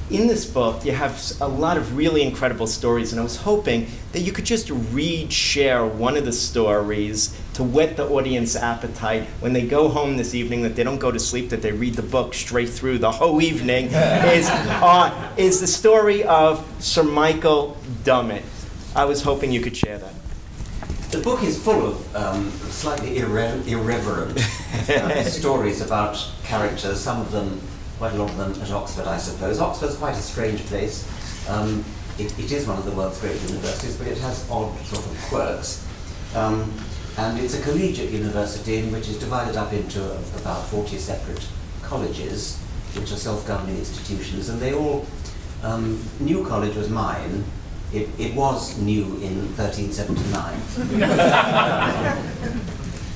in this book, you have a lot of really incredible stories, and I was hoping that you could just share one of the stories to whet the audience appetite when they go home this evening, that they don't go to sleep, that they read the book straight through the whole evening, is the story of Sir Michael Dummett. I was hoping you could share that. The book is full of slightly irreverent stories about characters, some of them, quite a lot of them at Oxford, I suppose. Oxford's quite a strange place. It is one of the world's great universities, but it has odd sort of quirks. And it's a collegiate university in which is divided up into about 40 separate colleges, which are self-governing institutions, and they all, New College was mine. It was new in 1379.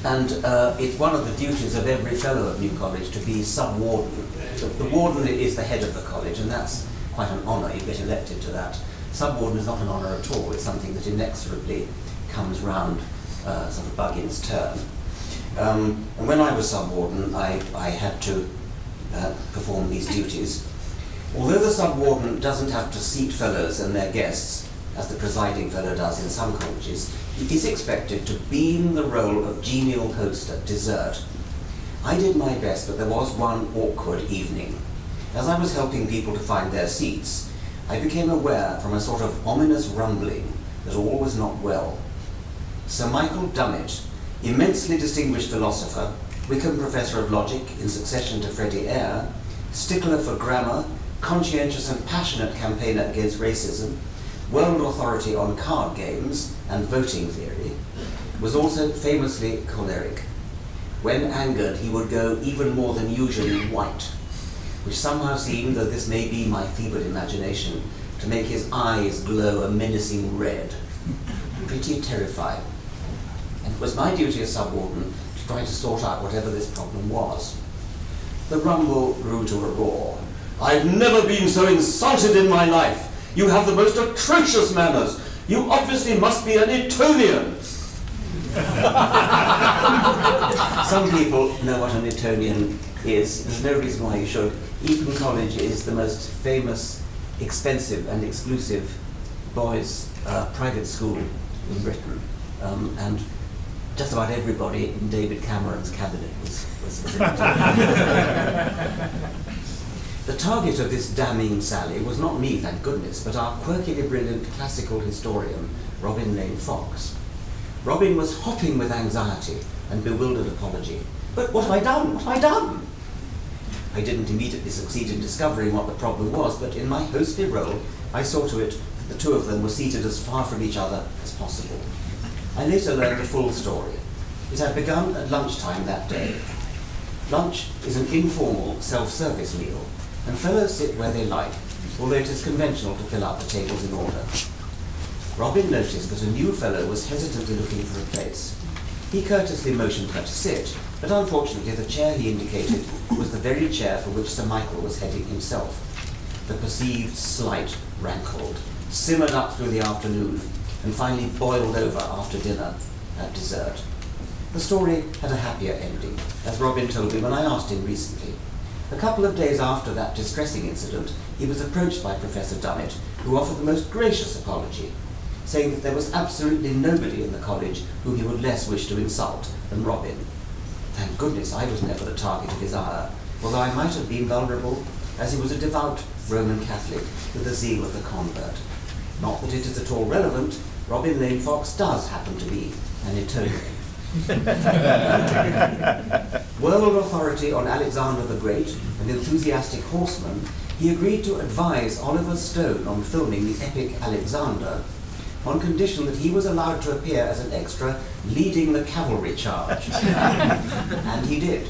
And it's one of the duties of every fellow of New College to be sub-warden. The warden is the head of the college, and that's quite an honour. You get elected to that. Sub-warden is not an honour at all. It's something that inexorably comes round sort of Buggins' turn. And when I was sub-warden, I had to perform these duties. Although the sub-warden doesn't have to seat fellows and their guests, as the presiding fellow does in some colleges, he is expected to beam the role of genial host at dessert. I did my best, but there was one awkward evening. As I was helping people to find their seats, I became aware from a sort of ominous rumbling that all was not well. Sir Michael Dummett, immensely distinguished philosopher, Wickham Professor of Logic in succession to Freddie Eyre, stickler for grammar, conscientious and passionate campaigner against racism, world authority on card games and voting theory, was also famously choleric. When angered, he would go even more than usually white, which somehow seemed, though this may be my feeble imagination, to make his eyes glow a menacing red. Pretty terrifying. And it was my duty as sub-warden to try to sort out whatever this problem was. The rumble grew to a roar. "I've never been so insulted in my life. You have the most atrocious manners. You obviously must be an Etonian." Some people know what an Etonian is. There's no reason why you should. Eton College is the most famous, expensive and exclusive boys' private school in Britain. And just about everybody in David Cameron's cabinet was an Etonian. The target of this damning sally was not me, thank goodness, but our quirkily brilliant classical historian, Robin Lane Fox. Robin was hopping with anxiety and bewildered apology. "But what have I done? What have I done?" I didn't immediately succeed in discovering what the problem was, but in my hostly role, I saw to it that the two of them were seated as far from each other as possible. I later learned the full story. It had begun at lunchtime that day. Lunch is an informal, self-service meal, and fellows sit where they like, although it is conventional to fill out the tables in order. Robin noticed that a new fellow was hesitantly looking for a place. He courteously motioned her to sit, but unfortunately the chair he indicated was the very chair for which Sir Michael was heading himself. The perceived slight rankled, simmered up through the afternoon, and finally boiled over after dinner at dessert. The story had a happier ending, as Robin told me when I asked him recently. A couple of days after that distressing incident, he was approached by Professor Dummett, who offered the most gracious apology, saying that there was absolutely nobody in the college whom he would less wish to insult than Robin. Thank goodness I was never the target of his ire, although I might have been vulnerable, as he was a devout Roman Catholic with the zeal of the convert. Not that it is at all relevant, Robin Lane Fox does happen to be an Etonian. World authority on Alexander the Great, an enthusiastic horseman, he agreed to advise Oliver Stone on filming the epic Alexander, on condition that he was allowed to appear as an extra leading the cavalry charge. And he did.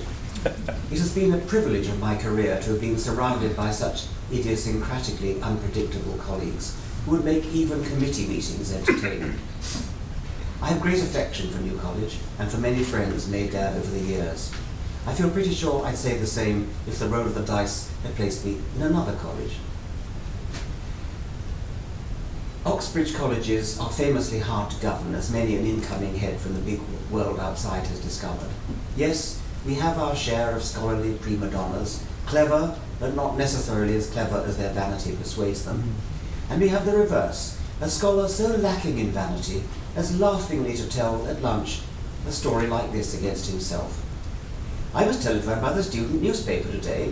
It has been a privilege of my career to have been surrounded by such idiosyncratically unpredictable colleagues who would make even committee meetings entertaining. I have great affection for New College and for many friends made there over the years. I feel pretty sure I'd say the same if the roll of the dice had placed me in another college. Oxbridge colleges are famously hard to govern, as many an incoming head from the big world outside has discovered. Yes, we have our share of scholarly prima donnas, clever but not necessarily as clever as their vanity persuades them. And we have the reverse, a scholar so lacking in vanity as laughingly to tell at lunch a story like this against himself. I was telephoned by the student newspaper today.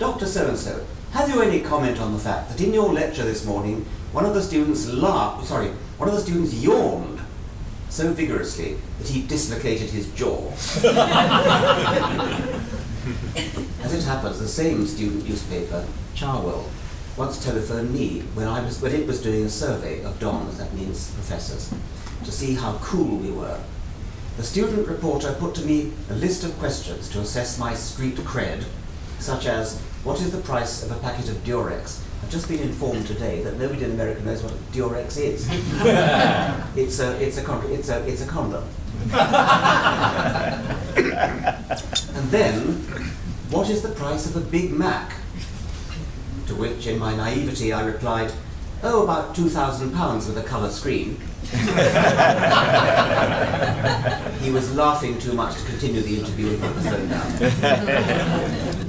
Dr. So-and-so, have you any comment on the fact that in your lecture this morning, one of the students yawned so vigorously that he dislocated his jaw? As it happens, the same student newspaper, Charwell, once telephoned me when it was doing a survey of dons, that means professors, to see how cool we were. The student reporter put to me a list of questions to assess my street cred, such as, what is the price of a packet of Durex? I've just been informed today that nobody in America knows what Durex is. It's a condom. And then, what is the price of a Big Mac? To which, in my naivety, I replied, oh, about £2,000 with a colour screen. He was laughing too much to continue the interview and put the phone down.